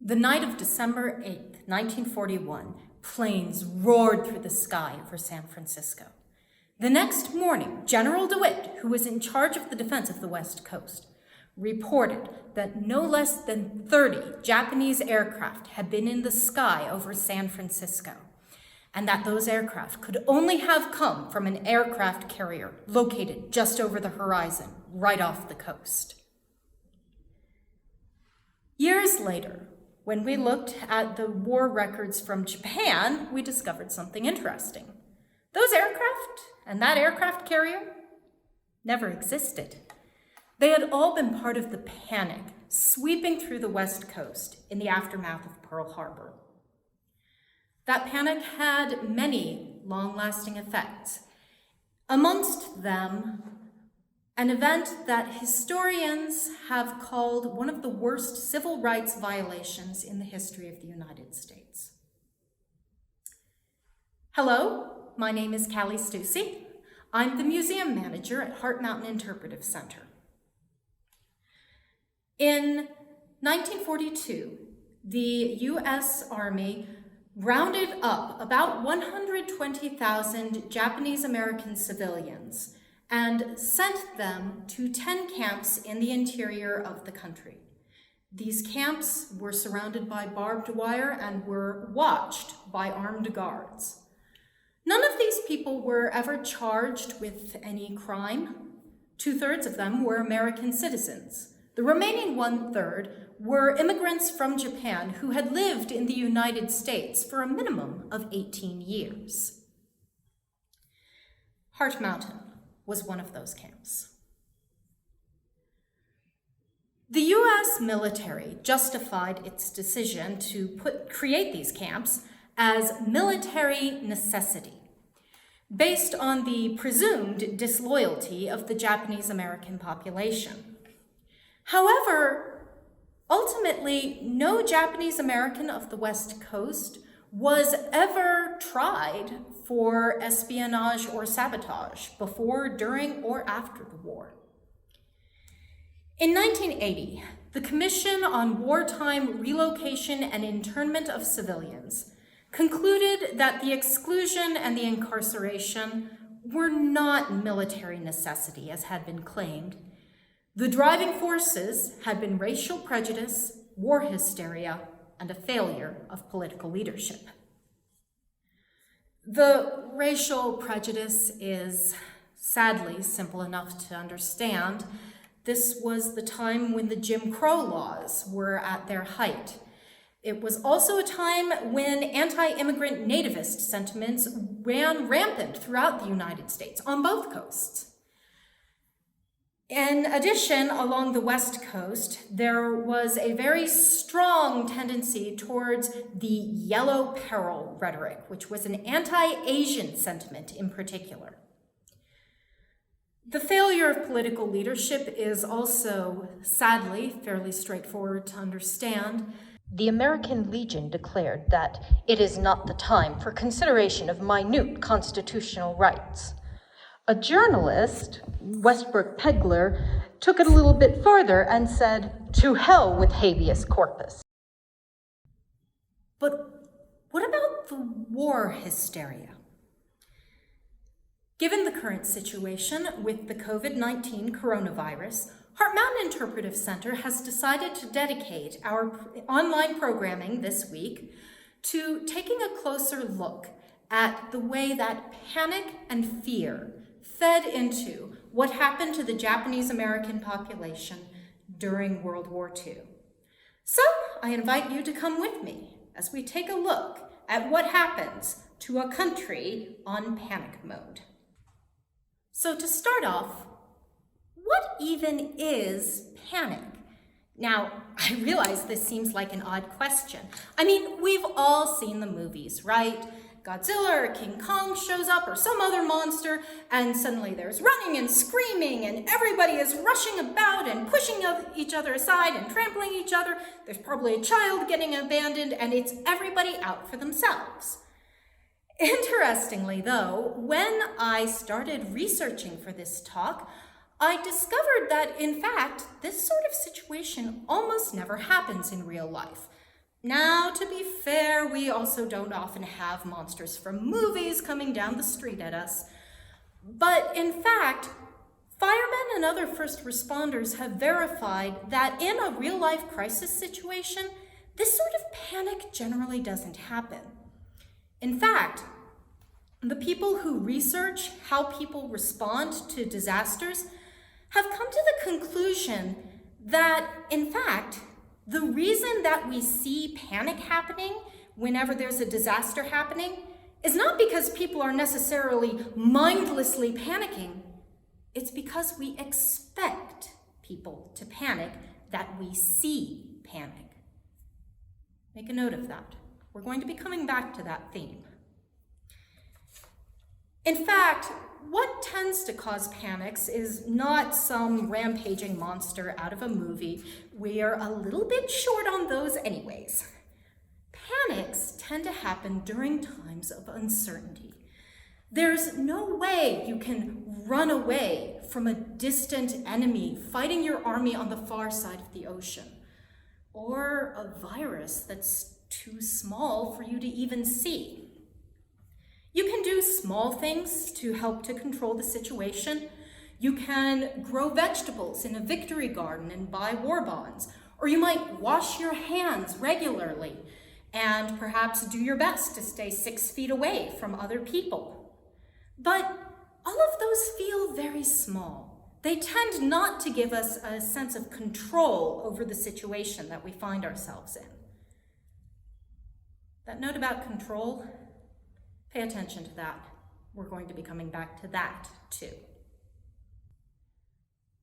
The night of December 8th, 1941, planes roared through the sky over San Francisco. The next morning, General DeWitt, who was in charge of the defense of the West Coast, reported that no less than 30 Japanese aircraft had been in the sky over San Francisco, and that those aircraft could only have come from an aircraft carrier located just over the horizon, right off the coast. Years later, when we looked at the war records from Japan, we discovered something interesting. Those aircraft and that aircraft carrier never existed. They had all been part of the panic sweeping through the West Coast in the aftermath of Pearl Harbor. That panic had many long-lasting effects. Amongst them, an event that historians have called one of the worst civil rights violations in the history of the United States. Hello, my name is Cally Steussy. I'm the Museum Manager at Hart Mountain Interpretive Center. In 1942, the U.S. Army rounded up about 120,000 Japanese American civilians and sent them to 10 camps in the interior of the country. These camps were surrounded by barbed wire and were watched by armed guards. None of these people were ever charged with any crime. 2/3 of them were American citizens. The remaining 1/3 were immigrants from Japan who had lived in the United States for a minimum of 18 years. Hart Mountain was one of those camps. The U.S. military justified its decision to create these camps as military necessity, based on the presumed disloyalty of the Japanese American population. However, ultimately, no Japanese American of the West Coast was ever tried for espionage or sabotage before, during, or after the war. In 1980, the Commission on Wartime Relocation and Internment of Civilians concluded that the exclusion and the incarceration were not military necessity, as had been claimed. The driving forces had been racial prejudice, war hysteria, and a failure of political leadership. The racial prejudice is sadly simple enough to understand. This was the time when the Jim Crow laws were at their height. It was also a time when anti-immigrant nativist sentiments ran rampant throughout the United States, on both coasts. In addition, along the West Coast, there was a very strong tendency towards the Yellow Peril rhetoric, which was an anti-Asian sentiment in particular. The failure of political leadership is also, sadly, fairly straightforward to understand. The American Legion declared that it is not the time for consideration of minute constitutional rights. A journalist, Westbrook Pegler, took it a little bit further and said, "To hell with habeas corpus." But what about the war hysteria? Given the current situation with the COVID-19 coronavirus, Hart Mountain Interpretive Center has decided to dedicate our online programming this week to taking a closer look at the way that panic and fear fed into what happened to the Japanese American population during World War II. So I invite you to come with me as we take a look at what happens to a country on panic mode. So to start off, what even is panic? Now, I realize this seems like an odd question. I mean, we've all seen the movies, right? Godzilla or King Kong shows up or some other monster, and suddenly there's running and screaming, and everybody is rushing about and pushing each other aside and trampling each other. There's probably a child getting abandoned, and it's everybody out for themselves. Interestingly, though, when I started researching for this talk, I discovered that, in fact, this sort of situation almost never happens in real life. Now, to be fair, we also don't often have monsters from movies coming down the street at us. But in fact, firemen and other first responders have verified that in a real-life crisis situation, this sort of panic generally doesn't happen. In fact, the people who research how people respond to disasters have come to the conclusion that, in fact, the reason that we see panic happening whenever there's a disaster happening is not because people are necessarily mindlessly panicking. It's because we expect people to panic that we see panic. Make a note of that. We're going to be coming back to that theme. In fact, what tends to cause panics is not some rampaging monster out of a movie. We're a little bit short on those anyways. Panics tend to happen during times of uncertainty. There's no way you can run away from a distant enemy fighting your army on the far side of the ocean, or a virus that's too small for you to even see. You can do small things to help to control the situation. You can grow vegetables in a victory garden and buy war bonds, or you might wash your hands regularly and perhaps do your best to stay 6 feet away from other people. But all of those feel very small. They tend not to give us a sense of control over the situation that we find ourselves in. That note about control, pay attention to that. We're going to be coming back to that too.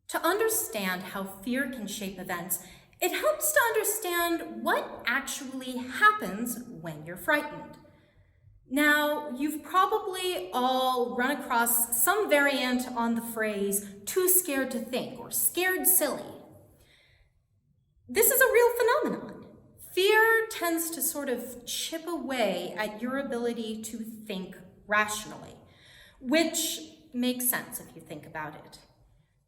To understand how fear can shape events, it helps to understand what actually happens when you're frightened. Now, you've probably all run across some variant on the phrase, too scared to think, or scared silly. This is a real phenomenon. Fear tends to sort of chip away at your ability to think rationally, which makes sense if you think about it.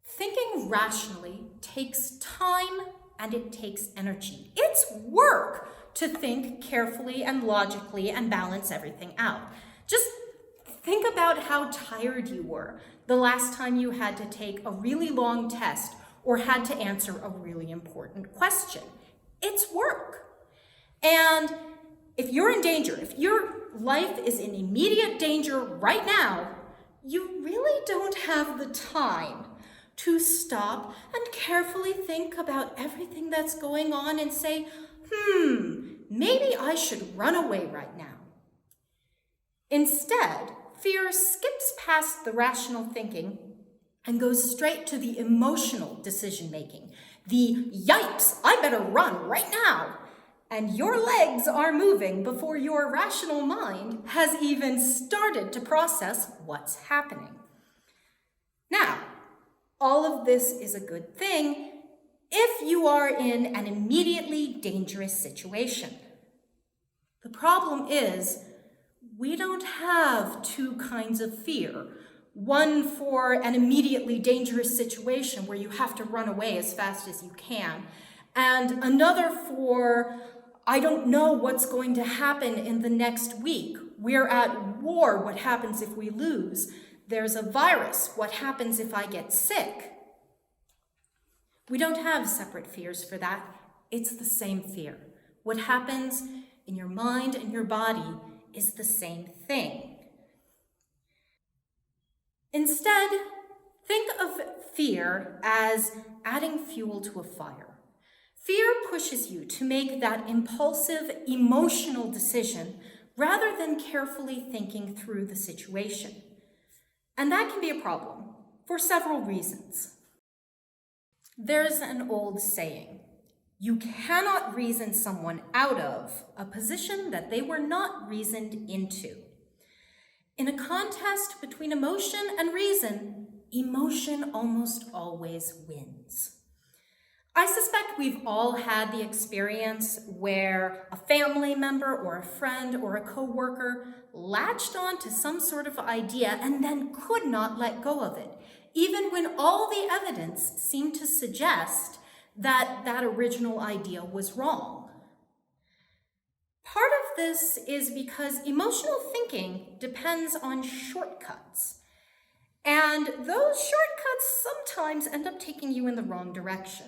Thinking rationally takes time and it takes energy. It's work to think carefully and logically and balance everything out. Just think about how tired you were the last time you had to take a really long test or had to answer a really important question. It's work. And if you're in danger, if your life is in immediate danger right now, you really don't have the time to stop and carefully think about everything that's going on and say, maybe I should run away right now. Instead, fear skips past the rational thinking and goes straight to the emotional decision-making. The yipes, I better run right now. And your legs are moving before your rational mind has even started to process what's happening. Now, all of this is a good thing if you are in an immediately dangerous situation. The problem is, we don't have two kinds of fear. One for an immediately dangerous situation where you have to run away as fast as you can, and another for, I don't know what's going to happen in the next week. We're at war, what happens if we lose? There's a virus, what happens if I get sick? We don't have separate fears for that. It's the same fear. What happens in your mind and your body is the same thing. Instead, think of fear as adding fuel to a fire. Fear pushes you to make that impulsive, emotional decision rather than carefully thinking through the situation. And that can be a problem for several reasons. There's an old saying, you cannot reason someone out of a position that they were not reasoned into. In a contest between emotion and reason, emotion almost always wins. I suspect we've all had the experience where a family member or a friend or a coworker latched on to some sort of idea and then could not let go of it, even when all the evidence seemed to suggest that that original idea was wrong. this is because emotional thinking depends on shortcuts. And those shortcuts sometimes end up taking you in the wrong direction.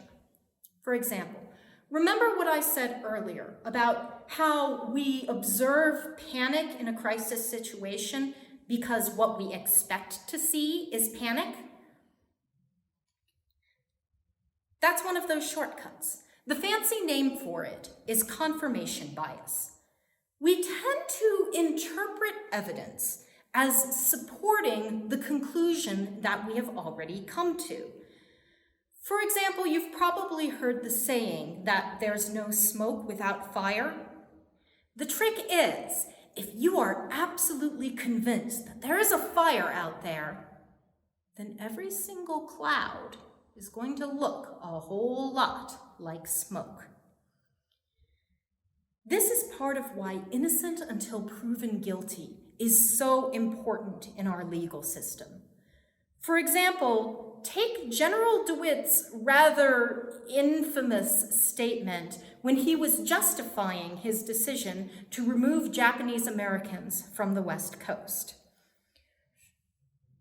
For example, remember what I said earlier about how we observe panic in a crisis situation because what we expect to see is panic? That's one of those shortcuts. The fancy name for it is confirmation bias. We tend to interpret evidence as supporting the conclusion that we have already come to. For example, you've probably heard the saying that there's no smoke without fire. The trick is, if you are absolutely convinced that there is a fire out there, then every single cloud is going to look a whole lot like smoke. This is part of why innocent until proven guilty is so important in our legal system. For example, take General DeWitt's rather infamous statement when he was justifying his decision to remove Japanese Americans from the West Coast.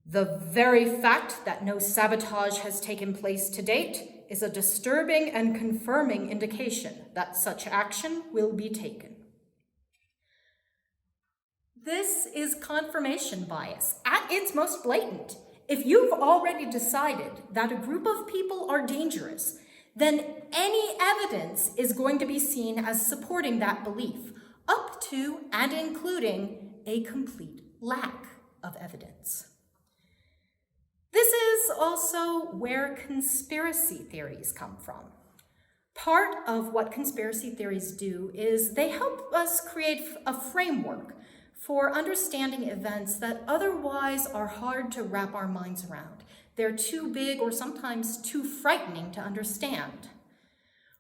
The very fact that no sabotage has taken place to date is a disturbing and confirming indication that such action will be taken. This is confirmation bias at its most blatant. If you've already decided that a group of people are dangerous, then any evidence is going to be seen as supporting that belief, up to and including a complete lack of evidence. This is also where conspiracy theories come from. Part of what conspiracy theories do is they help us create a framework for understanding events that otherwise are hard to wrap our minds around. They're too big or sometimes too frightening to understand.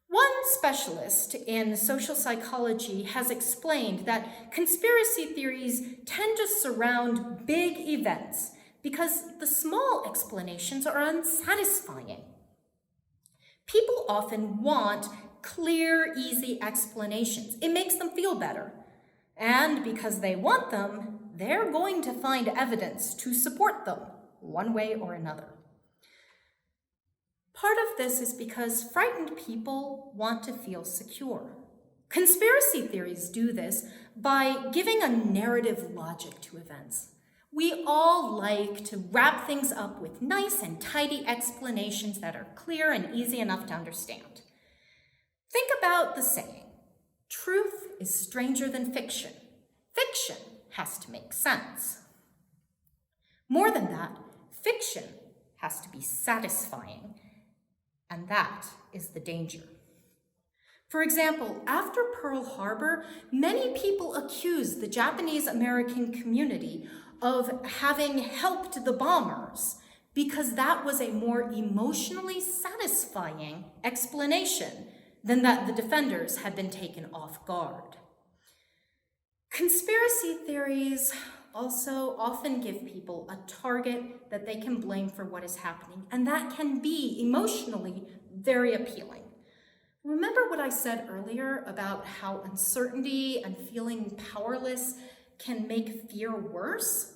One specialist in social psychology has explained that conspiracy theories tend to surround big events because the small explanations are unsatisfying. People often want clear, easy explanations. It makes them feel better. And because they want them, they're going to find evidence to support them, one way or another. Part of this is because frightened people want to feel secure. Conspiracy theories do this by giving a narrative logic to events. We all like to wrap things up with nice and tidy explanations that are clear and easy enough to understand. Think about the saying, truth is stranger than fiction. Fiction has to make sense. More than that, fiction has to be satisfying, and that is the danger. For example, after Pearl Harbor, many people accused the Japanese American community of having helped the bombers because that was a more emotionally satisfying explanation than that the defenders had been taken off guard. Conspiracy theories also often give people a target that they can blame for what is happening, and that can be emotionally very appealing. Remember what I said earlier about how uncertainty and feeling powerless can make fear worse?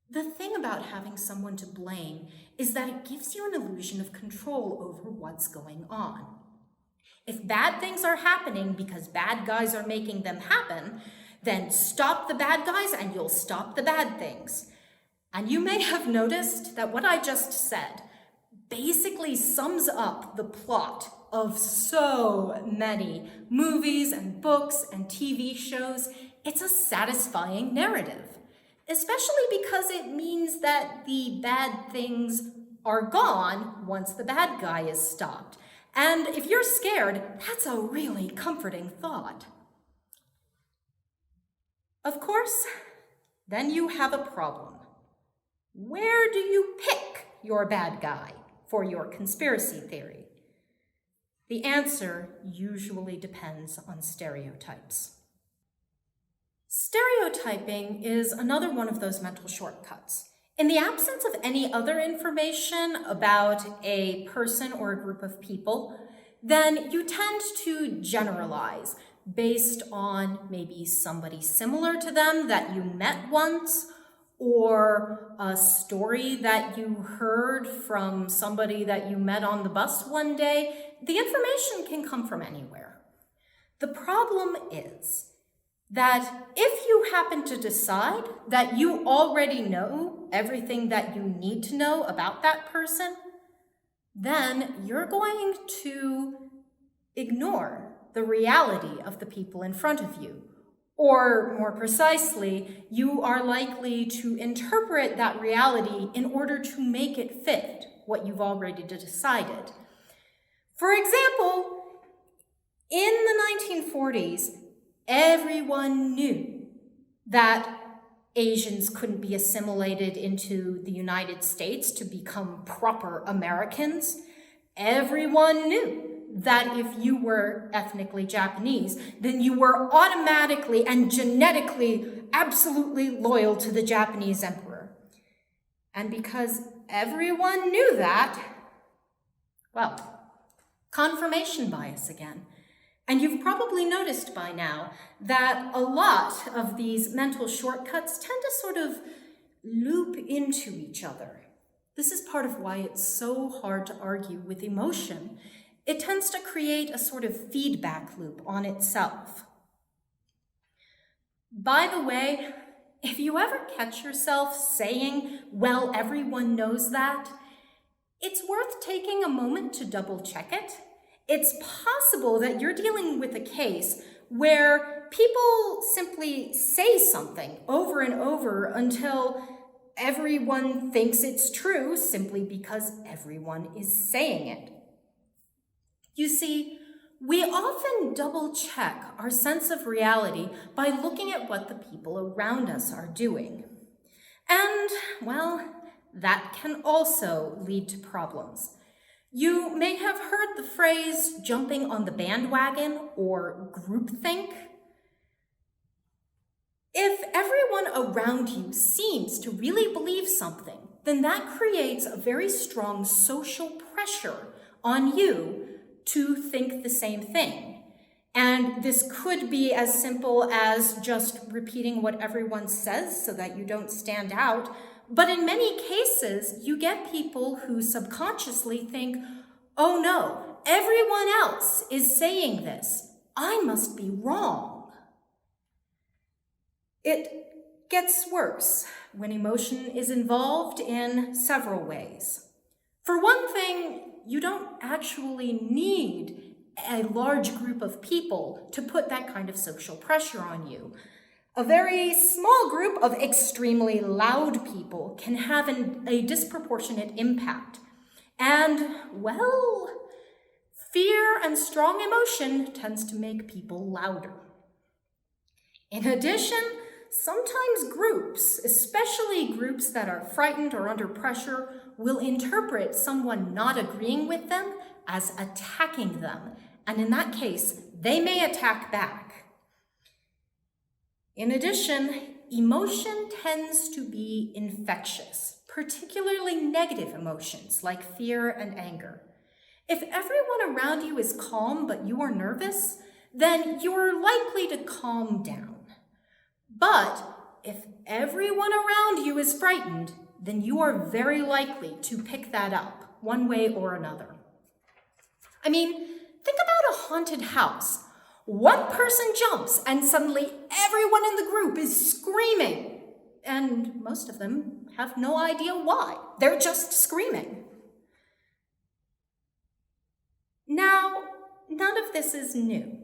The thing about having someone to blame is that it gives you an illusion of control over what's going on. If bad things are happening because bad guys are making them happen, then stop the bad guys and you'll stop the bad things. And you may have noticed that what I just said basically sums up the plot of so many movies and books and TV shows. It's a satisfying narrative, especially because it means that the bad things are gone once the bad guy is stopped. And if you're scared, that's a really comforting thought. Of course, then you have a problem. Where do you pick your bad guy for your conspiracy theory? The answer usually depends on stereotypes. Stereotyping is another one of those mental shortcuts. In the absence of any other information about a person or a group of people, then you tend to generalize based on maybe somebody similar to them that you met once, or a story that you heard from somebody that you met on the bus one day. The information can come from anywhere. The problem is that if you happen to decide that you already know everything that you need to know about that person, then you're going to ignore the reality of the people in front of you. Or more precisely, you are likely to interpret that reality in order to make it fit what you've already decided. For example, in the 1940s, everyone knew that Asians couldn't be assimilated into the United States to become proper Americans. Everyone knew that if you were ethnically Japanese, then you were automatically and genetically absolutely loyal to the Japanese emperor. And because everyone knew that, well, confirmation bias again. And you've probably noticed by now that a lot of these mental shortcuts tend to sort of loop into each other. This is part of why it's so hard to argue with emotion. It tends to create a sort of feedback loop on itself. By the way, if you ever catch yourself saying, well, everyone knows that, it's worth taking a moment to double check it. It's possible that you're dealing with a case where people simply say something over and over until everyone thinks it's true simply because everyone is saying it. You see, we often double-check our sense of reality by looking at what the people around us are doing. And, well, that can also lead to problems. You may have heard the phrase jumping on the bandwagon or groupthink. If everyone around you seems to really believe something, then that creates a very strong social pressure on you to think the same thing. And this could be as simple as just repeating what everyone says so that you don't stand out. But in many cases, you get people who subconsciously think, oh no, everyone else is saying this. I must be wrong. It gets worse when emotion is involved in several ways. For one thing, you don't actually need a large group of people to put that kind of social pressure on you. A very small group of extremely loud people can have a disproportionate impact. And, well, fear and strong emotion tends to make people louder. In addition, sometimes groups, especially groups that are frightened or under pressure, will interpret someone not agreeing with them as attacking them. And in that case, they may attack back. In addition, emotion tends to be infectious, particularly negative emotions like fear and anger. If everyone around you is calm but you are nervous, then you're likely to calm down. But if everyone around you is frightened, then you are very likely to pick that up one way or another. I mean, think about a haunted house. One person jumps and suddenly everyone in the group is screaming. And most of them have no idea why. They're just screaming. Now, none of this is new.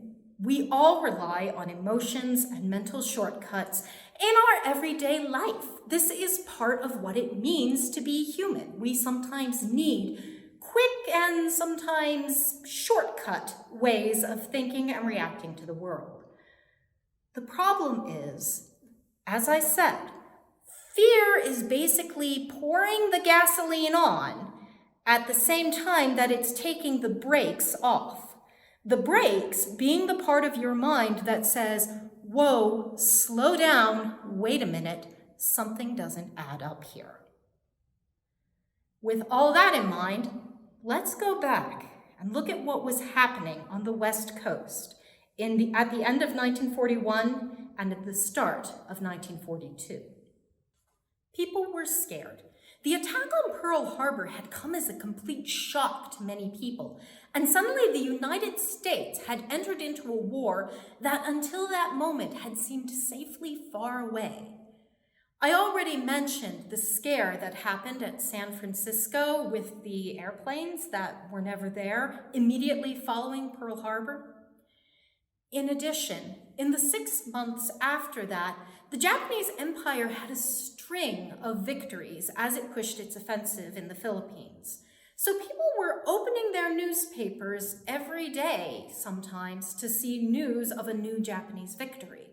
We all rely on emotions and mental shortcuts in our everyday life. This is part of what it means to be human. We sometimes need quick and sometimes shortcut ways of thinking and reacting to the world. The problem is, as I said, fear is basically pouring the gasoline on at the same time that it's taking the brakes off. The brakes being the part of your mind that says, whoa, slow down, wait a minute, something doesn't add up here. With all that in mind, let's go back and look at what was happening on the West Coast at the end of 1941 and at the start of 1942. People were scared. The attack on Pearl Harbor had come as a complete shock to many people, and suddenly the United States had entered into a war that until that moment had seemed safely far away. I already mentioned the scare that happened at San Francisco with the airplanes that were never there immediately following Pearl Harbor. In addition, in the 6 months after that, the Japanese Empire had a string of victories as it pushed its offensive in the Philippines. So people were opening their newspapers every day, sometimes, to see news of a new Japanese victory.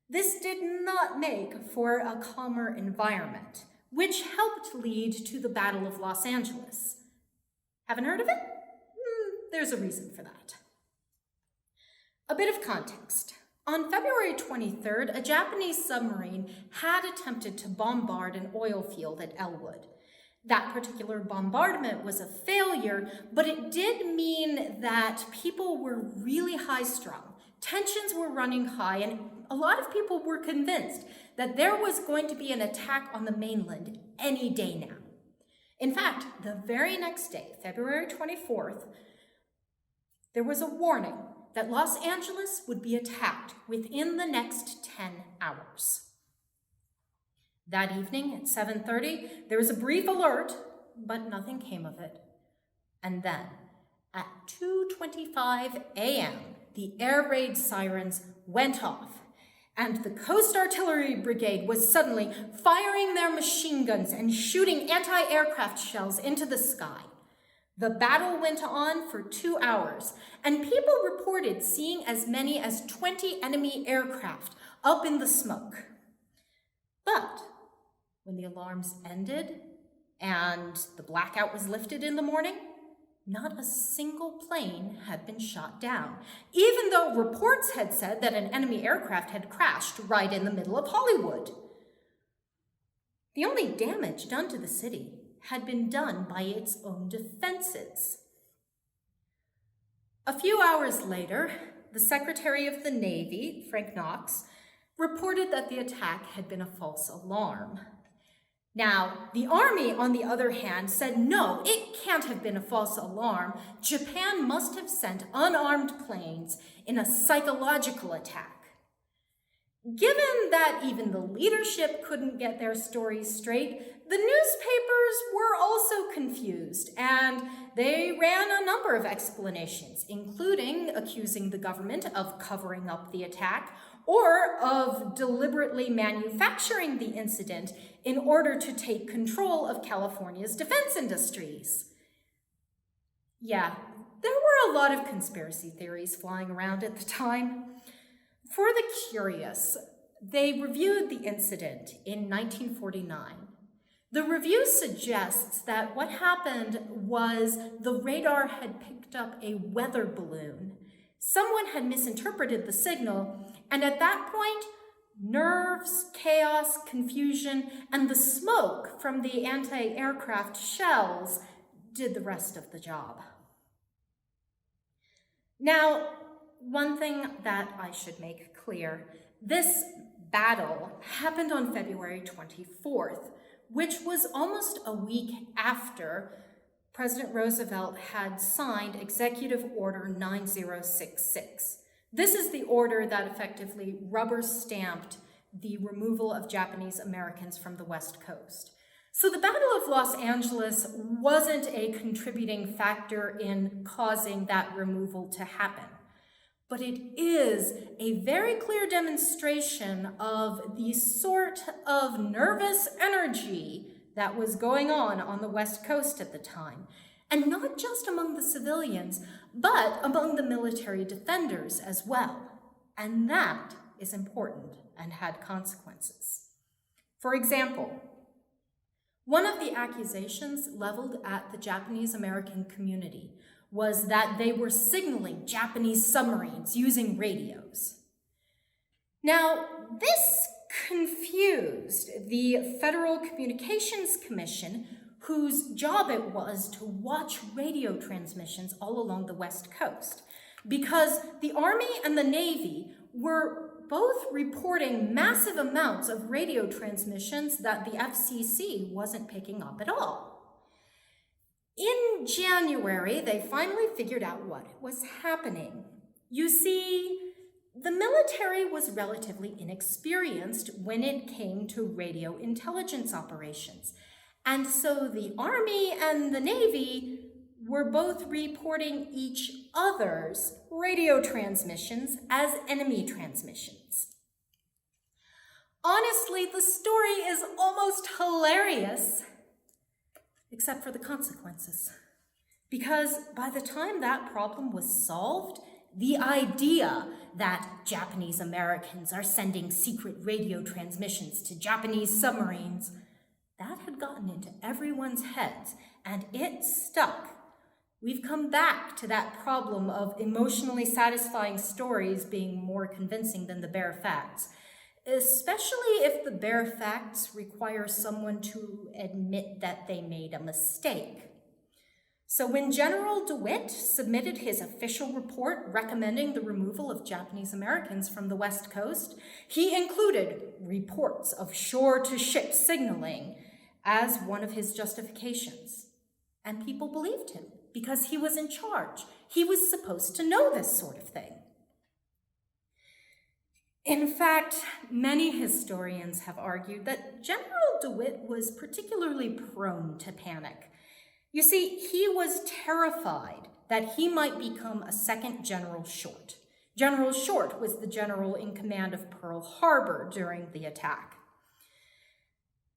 This did not make for a calmer environment, which helped lead to the Battle of Los Angeles. Haven't heard of it? There's a reason for that. A bit of context. On February 23rd, a Japanese submarine had attempted to bombard an oil field at Elwood. That particular bombardment was a failure, but it did mean that people were really high-strung. Tensions were running high, and a lot of people were convinced that there was going to be an attack on the mainland any day now. In fact, the very next day, February 24th, there was a warning that Los Angeles would be attacked within the next 10 hours. That evening at 7:30, there was a brief alert, but nothing came of it. And then, at 2:25 a.m., the air raid sirens went off, and the Coast Artillery Brigade was suddenly firing their machine guns and shooting anti-aircraft shells into the sky. The battle went on for 2 hours, and people reported seeing as many as 20 enemy aircraft up in the smoke. But when the alarms ended and the blackout was lifted in the morning, not a single plane had been shot down, even though reports had said that an enemy aircraft had crashed right in the middle of Hollywood. The only damage done to the city had been done by its own defenses. A few hours later, the Secretary of the Navy, Frank Knox, reported that the attack had been a false alarm. Now, the Army, on the other hand, said no, it can't have been a false alarm. Japan must have sent unarmed planes in a psychological attack. Given that even the leadership couldn't get their stories straight, the newspapers were also confused, and they ran a number of explanations, including accusing the government of covering up the attack or of deliberately manufacturing the incident in order to take control of California's defense industries. Yeah, there were a lot of conspiracy theories flying around at the time. For the curious, they reviewed the incident in 1949. The review suggests that what happened was the radar had picked up a weather balloon. Someone had misinterpreted the signal, and at that point, nerves, chaos, confusion, and the smoke from the anti-aircraft shells did the rest of the job. Now, one thing that I should make clear, this battle happened on February 24th, which was almost a week after President Roosevelt had signed Executive Order 9066. This is the order that effectively rubber-stamped the removal of Japanese Americans from the West Coast. So the Battle of Los Angeles wasn't a contributing factor in causing that removal to happen. But it is a very clear demonstration of the sort of nervous energy that was going on the West Coast at the time. And not just among the civilians, but among the military defenders as well. And that is important and had consequences. For example, one of the accusations leveled at the Japanese American community was that they were signaling Japanese submarines using radios. Now, this confused the Federal Communications Commission, whose job it was to watch radio transmissions all along the West Coast, because the Army and the Navy were both reporting massive amounts of radio transmissions that the FCC wasn't picking up at all. In January, they finally figured out what was happening. You see, the military was relatively inexperienced when it came to radio intelligence operations, and so the Army and the Navy were both reporting each other's radio transmissions as enemy transmissions. Honestly, the story is almost hilarious, except for the consequences. Because by the time that problem was solved, the idea that Japanese Americans are sending secret radio transmissions to Japanese submarines, that had gotten into everyone's heads, and it stuck. We've come back to that problem of emotionally satisfying stories being more convincing than the bare facts, especially if the bare facts require someone to admit that they made a mistake. So when General DeWitt submitted his official report recommending the removal of Japanese Americans from the West Coast, he included reports of shore-to-ship signaling as one of his justifications. And people believed him because he was in charge. He was supposed to know this sort of thing. In fact, many historians have argued that General DeWitt was particularly prone to panic. You see, he was terrified that he might become a second General Short. General Short was the general in command of Pearl Harbor during the attack.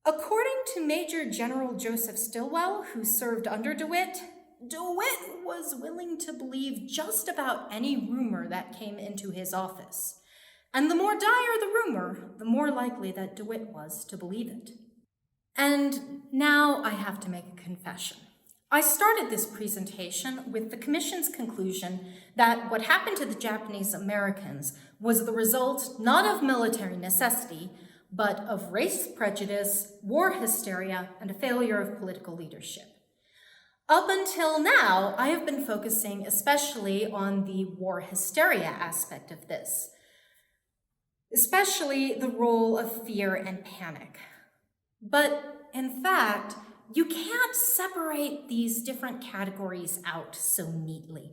According to Major General Joseph Stilwell, who served under DeWitt was willing to believe just about any rumor that came into his office. And the more dire the rumor, the more likely that DeWitt was to believe it. And now I have to make a confession. I started this presentation with the Commission's conclusion that what happened to the Japanese Americans was the result not of military necessity, but of race prejudice, war hysteria, and a failure of political leadership. Up until now, I have been focusing especially on the war hysteria aspect of this, especially the role of fear and panic. But in fact, you can't separate these different categories out so neatly.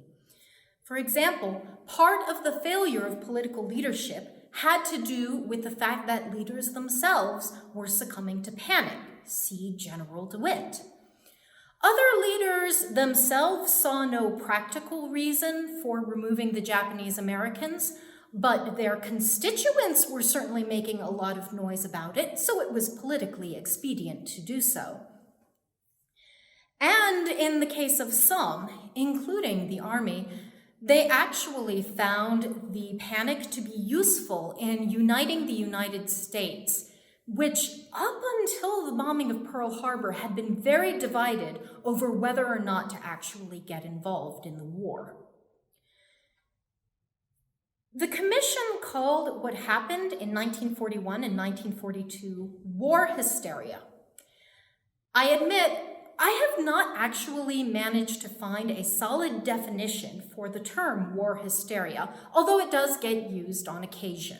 For example, part of the failure of political leadership had to do with the fact that leaders themselves were succumbing to panic. See General DeWitt. Other leaders themselves saw no practical reason for removing the Japanese Americans, but their constituents were certainly making a lot of noise about it, so it was politically expedient to do so. And in the case of some, including the Army, they actually found the panic to be useful in uniting the United States, which up until the bombing of Pearl Harbor had been very divided over whether or not to actually get involved in the war. The Commission called what happened in 1941 and 1942 war hysteria. I admit, I have not actually managed to find a solid definition for the term war hysteria, although it does get used on occasion.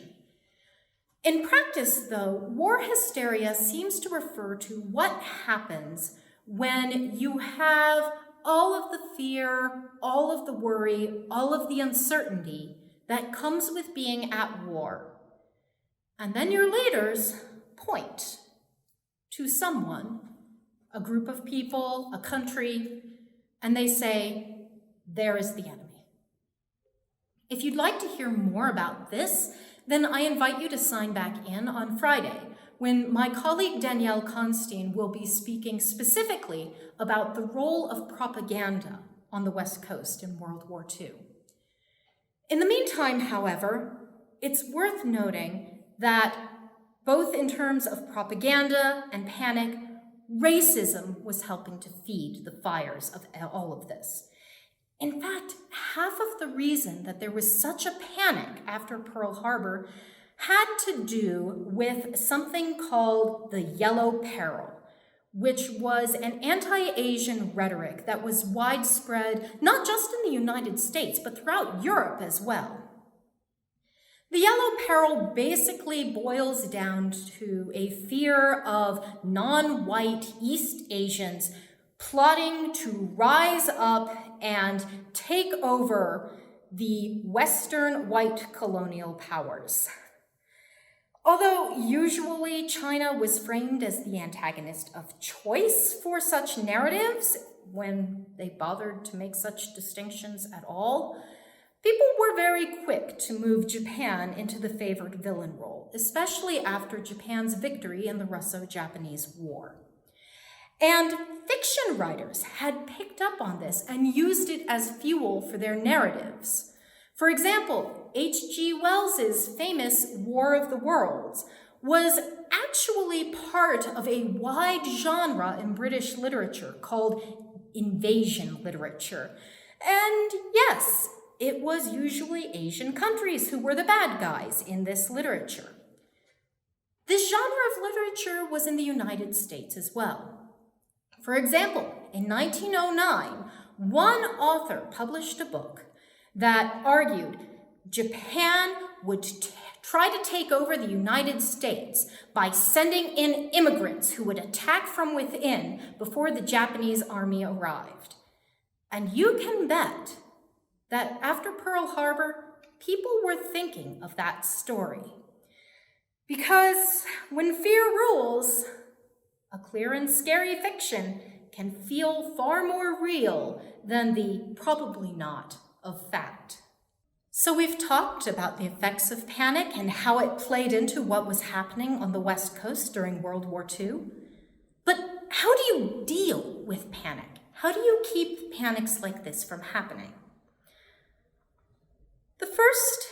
In practice, though, war hysteria seems to refer to what happens when you have all of the fear, all of the worry, all of the uncertainty that comes with being at war. And then your leaders point to someone, a group of people, a country, and they say, there is the enemy. If you'd like to hear more about this, then I invite you to sign back in on Friday, when my colleague Danielle Constein will be speaking specifically about the role of propaganda on the West Coast in World War II. In the meantime, however, it's worth noting that both in terms of propaganda and panic, racism was helping to feed the fires of all of this. In fact, half of the reason that there was such a panic after Pearl Harbor had to do with something called the Yellow Peril, which was an anti-Asian rhetoric that was widespread not just in the United States, but throughout Europe as well. The Yellow Peril basically boils down to a fear of non-white East Asians plotting to rise up and take over the Western white colonial powers. Although usually China was framed as the antagonist of choice for such narratives, when they bothered to make such distinctions at all, people were very quick to move Japan into the favored villain role, especially after Japan's victory in the Russo-Japanese War. And fiction writers had picked up on this and used it as fuel for their narratives. For example, H.G. Wells's famous War of the Worlds was actually part of a wide genre in British literature called invasion literature. And yes, it was usually Asian countries who were the bad guys in this literature. This genre of literature was in the United States as well. For example, in 1909, one author published a book that argued Japan would try to take over the United States by sending in immigrants who would attack from within before the Japanese army arrived. And you can bet that after Pearl Harbor, people were thinking of that story. Because when fear rules, a clear and scary fiction can feel far more real than the probably not of fact. So we've talked about the effects of panic and how it played into what was happening on the West Coast during World War II. But how do you deal with panic? How do you keep panics like this from happening? The first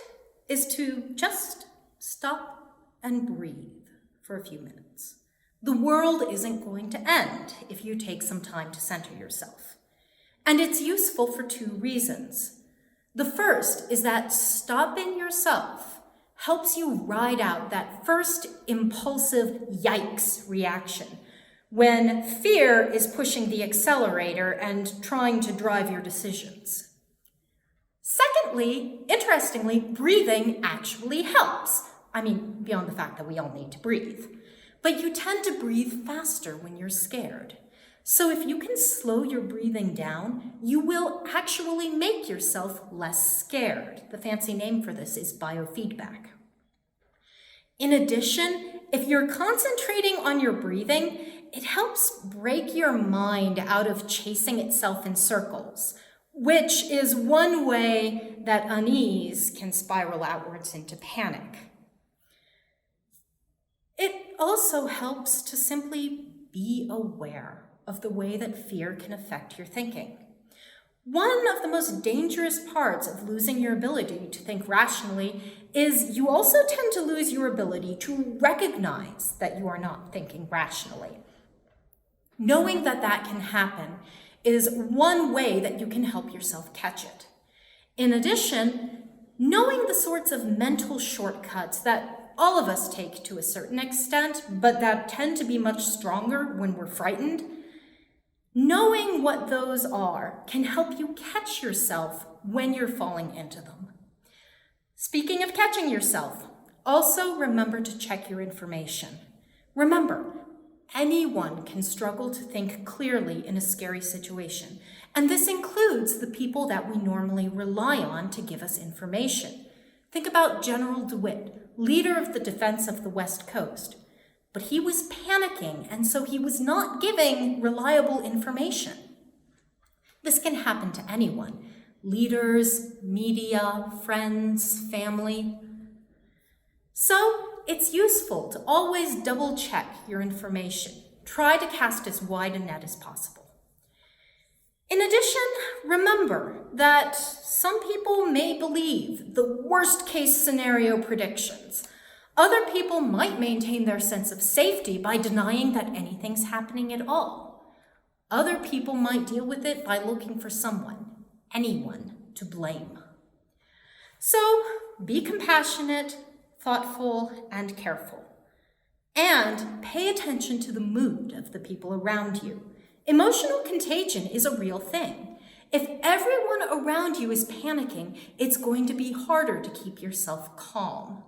is to just stop and breathe for a few minutes. The world isn't going to end if you take some time to center yourself. And it's useful for two reasons. The first is that stopping yourself helps you ride out that first impulsive yikes reaction when fear is pushing the accelerator and trying to drive your decisions. Secondly, interestingly, breathing actually helps. I mean, beyond the fact that we all need to breathe. But you tend to breathe faster when you're scared. So if you can slow your breathing down, you will actually make yourself less scared. The fancy name for this is biofeedback. In addition, if you're concentrating on your breathing, it helps break your mind out of chasing itself in circles, which is one way that unease can spiral outwards into panic. It also helps to simply be aware of the way that fear can affect your thinking. One of the most dangerous parts of losing your ability to think rationally is you also tend to lose your ability to recognize that you are not thinking rationally. Knowing that that can happen is one way that you can help yourself catch it. In addition, knowing the sorts of mental shortcuts that all of us take to a certain extent, but that tend to be much stronger when we're frightened, knowing what those are can help you catch yourself when you're falling into them. Speaking of catching yourself, also remember to check your information. Remember, anyone can struggle to think clearly in a scary situation, and this includes the people that we normally rely on to give us information. Think about General DeWitt, leader of the defense of the West Coast. But he was panicking, and so he was not giving reliable information. This can happen to anyone, leaders, media, friends, family. So it's useful to always double-check your information. Try to cast as wide a net as possible. In addition, remember that some people may believe the worst-case scenario predictions. Other people might maintain their sense of safety by denying that anything's happening at all. Other people might deal with it by looking for someone, anyone, to blame. So be compassionate, thoughtful, and careful. And pay attention to the mood of the people around you. Emotional contagion is a real thing. If everyone around you is panicking, it's going to be harder to keep yourself calm.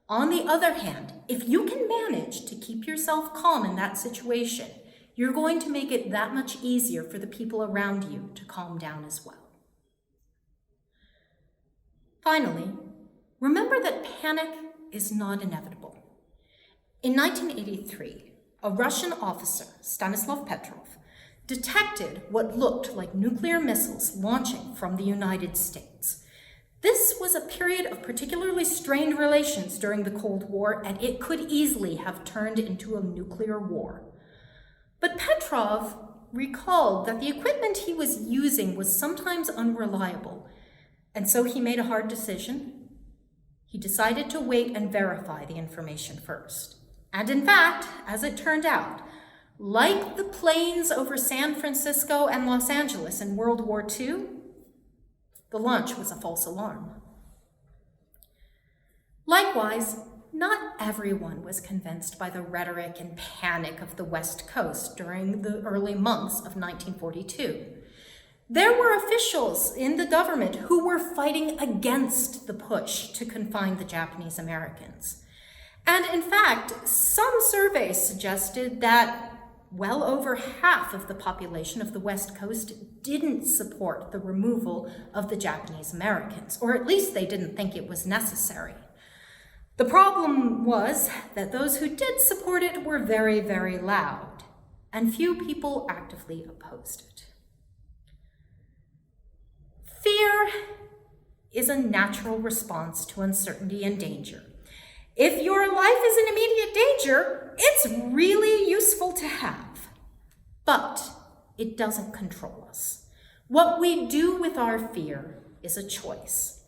On the other hand, if you can manage to keep yourself calm in that situation, you're going to make it that much easier for the people around you to calm down as well. Finally, remember that panic is not inevitable. In 1983, a Russian officer, Stanislav Petrov, detected what looked like nuclear missiles launching from the United States. This was a period of particularly strained relations during the Cold War, and it could easily have turned into a nuclear war. But Petrov recalled that the equipment he was using was sometimes unreliable, and so he made a hard decision. He decided to wait and verify the information first. And in fact, as it turned out, like the planes over San Francisco and Los Angeles in World War II, the launch was a false alarm. Likewise, not everyone was convinced by the rhetoric and panic of the West Coast during the early months of 1942. There were officials in the government who were fighting against the push to confine the Japanese Americans. And in fact, some surveys suggested that well over half of the population of the West Coast didn't support the removal of the Japanese Americans, or at least they didn't think it was necessary. The problem was that those who did support it were very, very loud, and few people actively opposed it. Fear is a natural response to uncertainty and danger. If your life is in immediate danger, it's really useful to have, but it doesn't control us. What we do with our fear is a choice.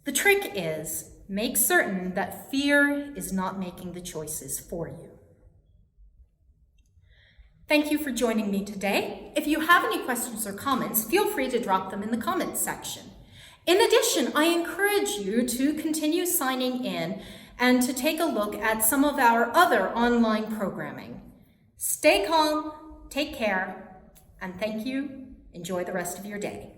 The trick is, make certain that fear is not making the choices for you. Thank you for joining me today. If you have any questions or comments, feel free to drop them in the comments section. In addition, I encourage you to continue signing in and to take a look at some of our other online programming. Stay calm, take care, and thank you. Enjoy the rest of your day.